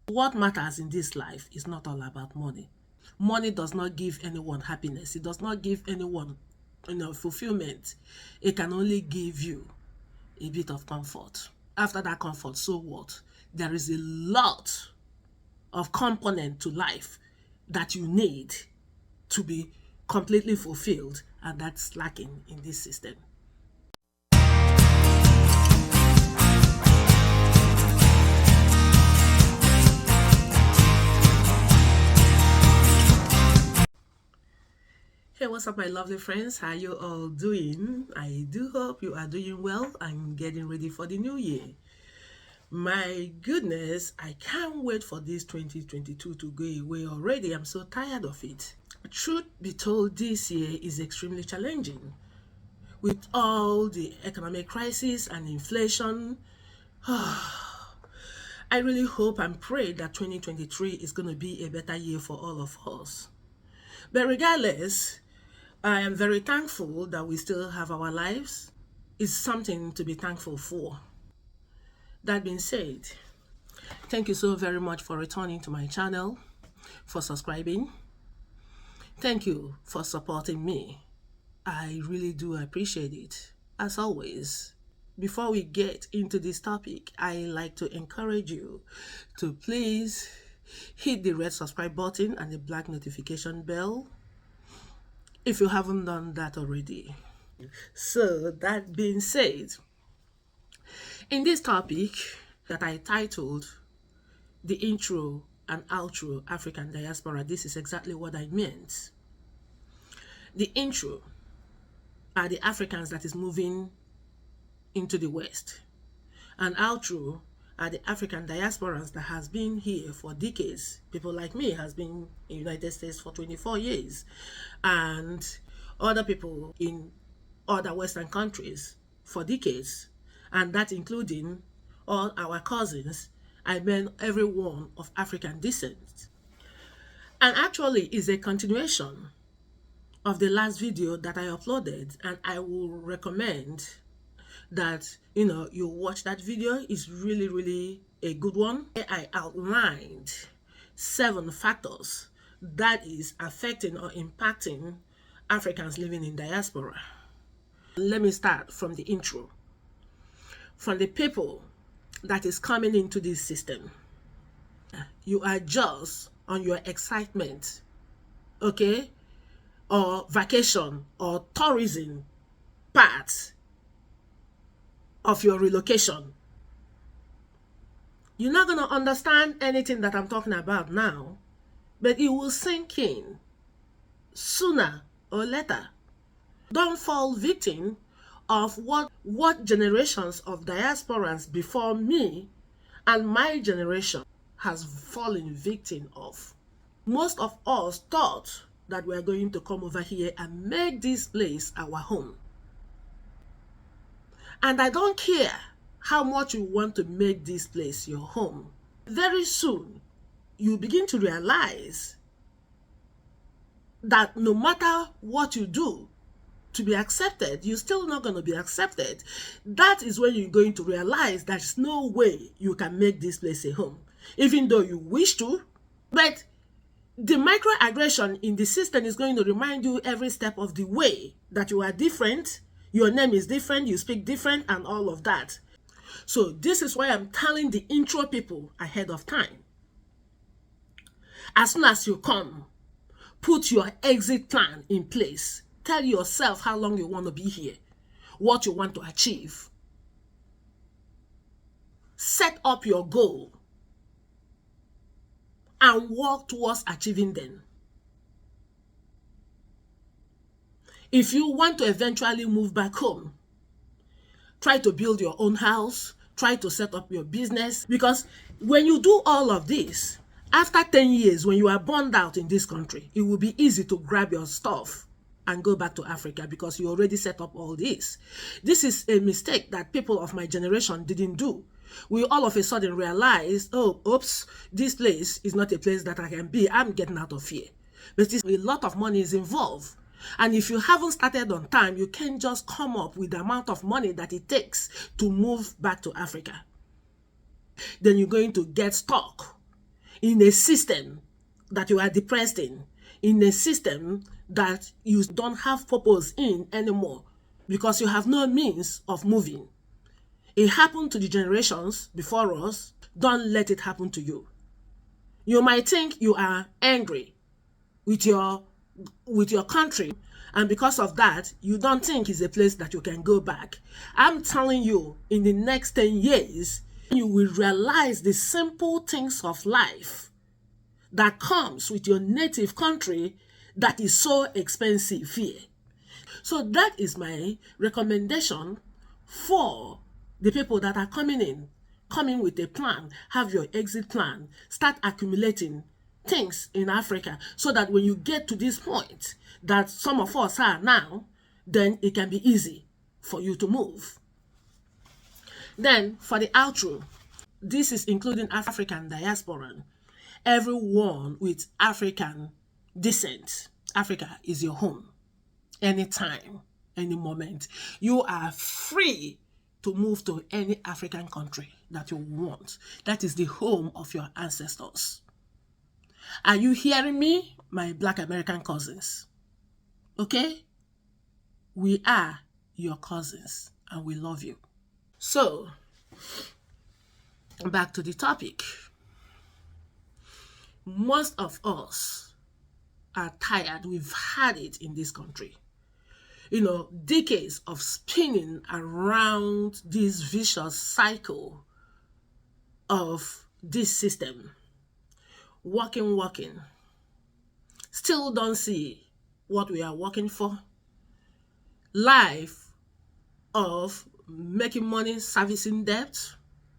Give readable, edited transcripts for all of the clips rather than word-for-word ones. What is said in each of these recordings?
What matters in this life is not all about money. Money does not give anyone happiness. It does not give anyone, fulfillment. It can only give you a bit of comfort. After that comfort, so what? There is a lot of component to life that you need to be completely fulfilled, and that's lacking in this system. Hey, what's up, my lovely friends? How you all doing? I do hope you are doing well and getting ready for the new year. My goodness, I can't wait for this 2022 to go away already. I'm so tired of it. Truth be told, this year is extremely challenging. With all the economic crisis and inflation, I really hope and pray that 2023 is going to be a better year for all of us. But regardless, I am very thankful that we still have our lives. It's something to be thankful for. That being said, thank you so very much for returning to my channel, for subscribing. Thank you for supporting me. I really do appreciate it. As always, before we get into this topic, I like to encourage you to please hit the red subscribe button and the black notification bell if you haven't done that already. So that being said, in this topic that I titled the intro and outro African Diaspora, this is exactly what I meant. The intro are the Africans that is moving into the West, and outro are the African diasporans that has been here for decades. People like me has been in the United States for 24 years, and other people in other Western countries for decades, and that including all our cousins. I mean everyone of African descent. And actually is a continuation of the last video that I uploaded, and I will recommend that you watch that video. Is really a good one. I outlined 7 factors that is affecting or impacting Africans living in diaspora. Let me start from the intro. From the people that is coming into this system. You are just on your excitement, okay, or vacation or tourism part of your relocation. You're not going to understand anything that I'm talking about now, but it will sink in sooner or later. Don't fall victim of what generations of diasporans before me and my generation has fallen victim of. Most of us thought that we are going to come over here and make this place our home. And I don't care how much you want to make this place your home. Very soon, you begin to realize that no matter what you do to be accepted, you're still not going to be accepted. That is when you're going to realize there's no way you can make this place a home, even though you wish to. But the microaggression in the system is going to remind you every step of the way that you are different, your name is different, you speak different, and all of that. So this is why I'm telling the intro people ahead of time. As soon as you come, put your exit plan in place. Tell yourself how long you want to be here, what you want to achieve. Set up your goal and work towards achieving them. If you want to eventually move back home, try to build your own house, try to set up your business, because when you do all of this, after 10 years, when you are burned out in this country, it will be easy to grab your stuff and go back to Africa because you already set up all this. This is a mistake that people of my generation didn't do. We all of a sudden realized, oh, oops, this place is not a place that I can be. I'm getting out of here. But a lot of money is involved. And if you haven't started on time, you can't just come up with the amount of money that it takes to move back to Africa. Then you're going to get stuck in a system that you are depressed in a system that you don't have purpose in anymore because you have no means of moving. It happened to the generations before us. Don't let it happen to you. You might think you are angry with your country, and because of that you don't think it's a place that you can go back. I'm telling you, in the next 10 years you will realize the simple things of life that comes with your native country that is so expensive here. So that is my recommendation for the people that are coming with a plan. Have your exit plan. Start accumulating things in Africa so that when you get to this point that some of us are now, then it can be easy for you to move. Then for the outro, this is including African diasporan, everyone with African descent. Africa is your home. Anytime, any moment, you are free to move to any African country that you want. That is the home of your ancestors. Are you hearing me, my Black American cousins? Okay? We are your cousins and we love you. So, back to the topic. Most of us are tired. We've had it in this country. Decades of spinning around this vicious cycle of this system. Working. Still don't see what we are working for. Life of making money, servicing debt,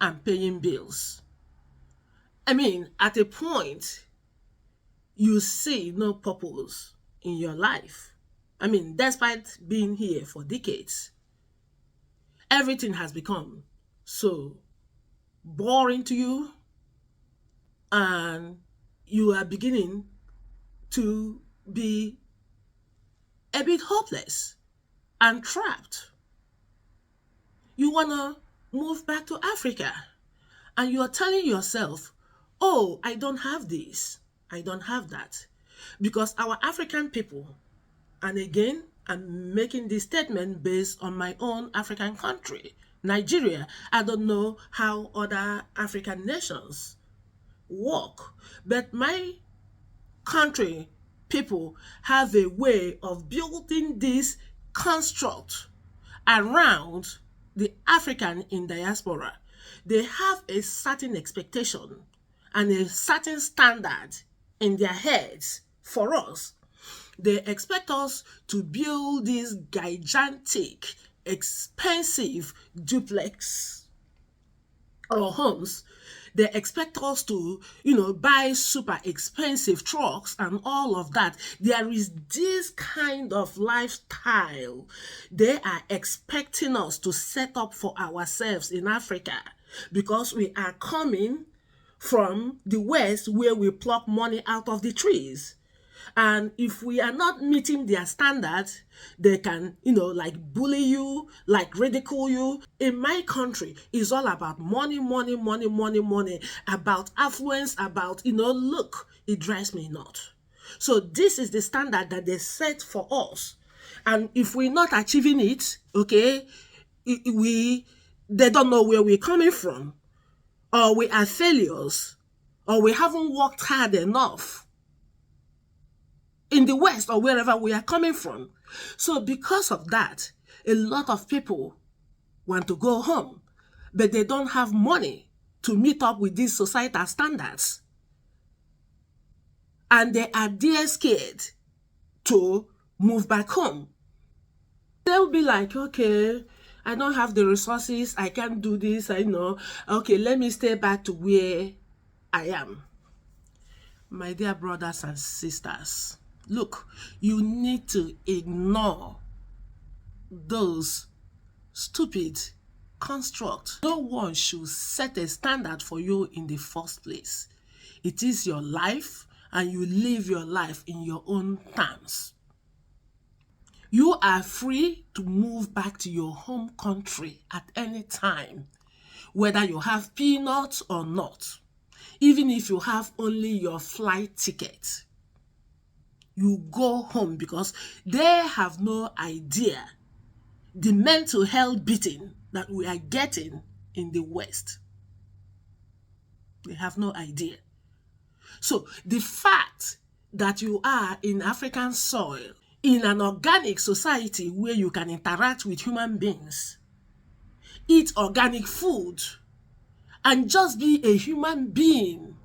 and paying bills. I mean, at a point, you see no purpose in your life. I mean, despite being here for decades, everything has become so boring to you, and you are beginning to be a bit hopeless and trapped. You want to move back to Africa, and you are telling yourself, oh, I don't have this, I don't have that. Because our African people, and again, I'm making this statement based on my own African country, Nigeria. I don't know how other African nations work, but my country people have a way of building this construct around the African in diaspora. They have a certain expectation and a certain standard in their heads for us. They expect us to build this gigantic, expensive duplex or homes. They expect us to, buy super expensive trucks and all of that. There is this kind of lifestyle they are expecting us to set up for ourselves in Africa, because we are coming from the West where we pluck money out of the trees. And if we are not meeting their standards, they can, bully you, ridicule you. In my country, it's all about money, about affluence, about, look, it drives me nuts. So this is the standard that they set for us. And if we're not achieving it, okay, they don't know where we're coming from, or we are failures, or we haven't worked hard enough in the West or wherever we are coming from. So because of that, a lot of people want to go home, but they don't have money to meet up with these societal standards. And they are dead scared to move back home. They'll be like, okay, I don't have the resources, I can't do this, I know. Okay, let me stay back to where I am. My dear brothers and sisters, look, you need to ignore those stupid constructs. No one should set a standard for you in the first place. It is your life, and you live your life in your own terms. You are free to move back to your home country at any time, whether you have peanuts or not. Even if you have only your flight ticket, you go home, because they have no idea the mental health beating that we are getting in the West. They have no idea. So the fact that you are in African soil, in an organic society where you can interact with human beings, eat organic food, and just be a human being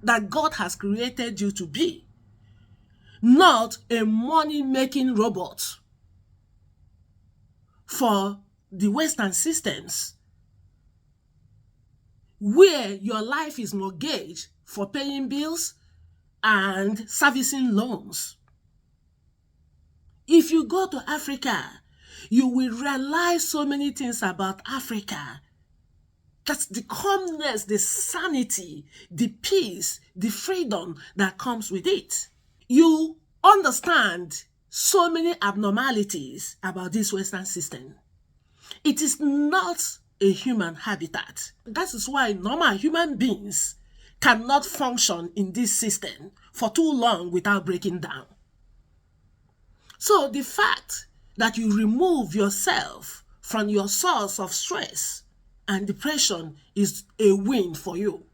that God has created you to be, not a money-making robot for the Western systems, where your life is mortgaged for paying bills and servicing loans. If you go to Africa, you will realize so many things about Africa. That's the calmness, the sanity, the peace, the freedom that comes with it. You understand so many abnormalities about this Western system. It is not a human habitat. That is why normal human beings cannot function in this system for too long without breaking down. So the fact that you remove yourself from your source of stress and depression is a win for you.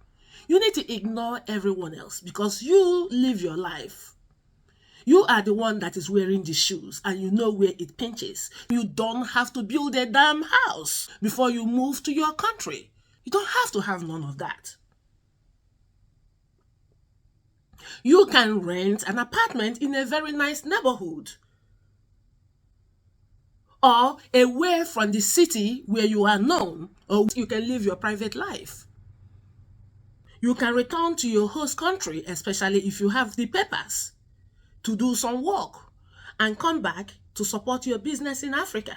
You need to ignore everyone else, because you live your life. You are the one that is wearing the shoes, and you know where it pinches. You don't have to build a damn house before you move to your country. You don't have to have none of that. You can rent an apartment in a very nice neighborhood, or away from the city where you are known, or you can live your private life. You can return to your host country, especially if you have the papers, to do some work and come back to support your business in Africa.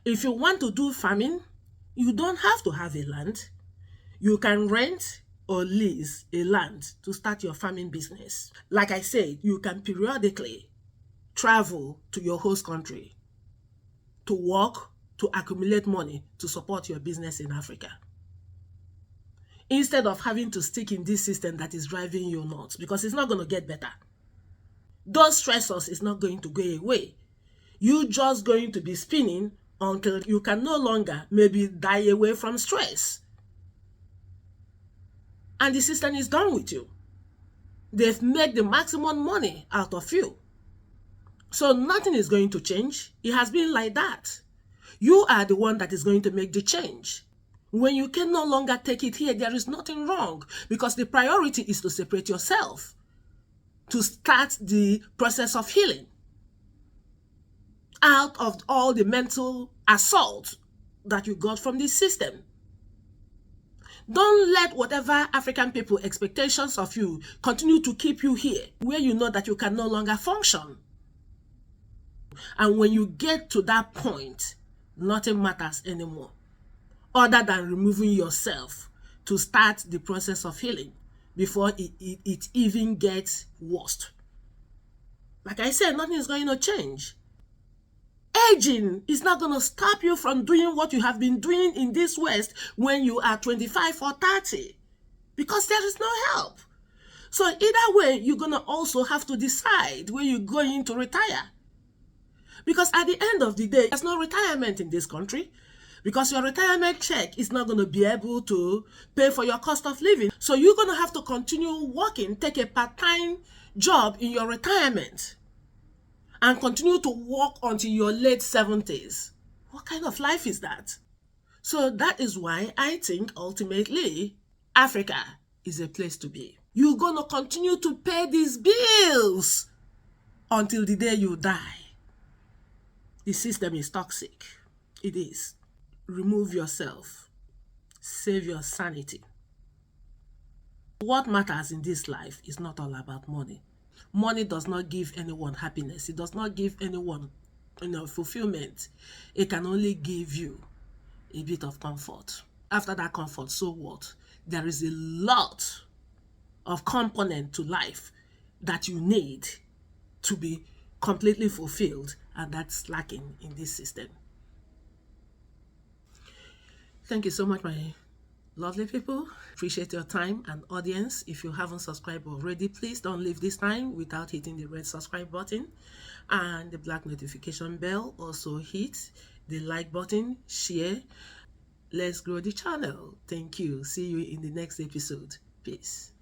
If you want to do farming, you don't have to have a land. You can rent or lease a land to start your farming business. Like I said, you can periodically travel to your host country to work, to accumulate money to support your business in Africa, instead of having to stick in this system that is driving you nuts, because it's not going to get better. Those stressors is not going to go away. You're just going to be spinning until you can no longer maybe die away from stress. And the system is done with you. They've made the maximum money out of you. So nothing is going to change. It has been like that. You are the one that is going to make the change. When you can no longer take it here, there is nothing wrong, because the priority is to separate yourself, to start the process of healing out of all the mental assault that you got from this system. Don't let whatever African people expectations of you continue to keep you here, where you know that you can no longer function. And when you get to that point, nothing matters anymore, other than removing yourself to start the process of healing before it even gets worse. Like I said, nothing is going to change. Aging is not going to stop you from doing what you have been doing in this West when you are 25 or 30, because there is no help. So either way, you're going to also have to decide where you're going to retire. Because at the end of the day, there's no retirement in this country, because your retirement check is not going to be able to pay for your cost of living. So you're going to have to continue working, take a part-time job in your retirement, and continue to work until your late 70s. What kind of life is that? So that is why I think ultimately Africa is a place to be. You're going to continue to pay these bills until the day you die. The system is toxic. It is. Remove yourself. Save your sanity. What matters in this life is not all about money. Money does not give anyone happiness. It does not give anyone fulfillment. It can only give you a bit of comfort. After that comfort, so what? There is a lot of component to life that you need to be completely fulfilled, and that's lacking in this system. Thank you so much, my Lovely people, appreciate your time and audience. If you haven't subscribed already, please don't leave this time without hitting the red subscribe button and the black notification bell. Also hit the like button, share. Let's grow the channel. Thank you. See you in the next episode. Peace.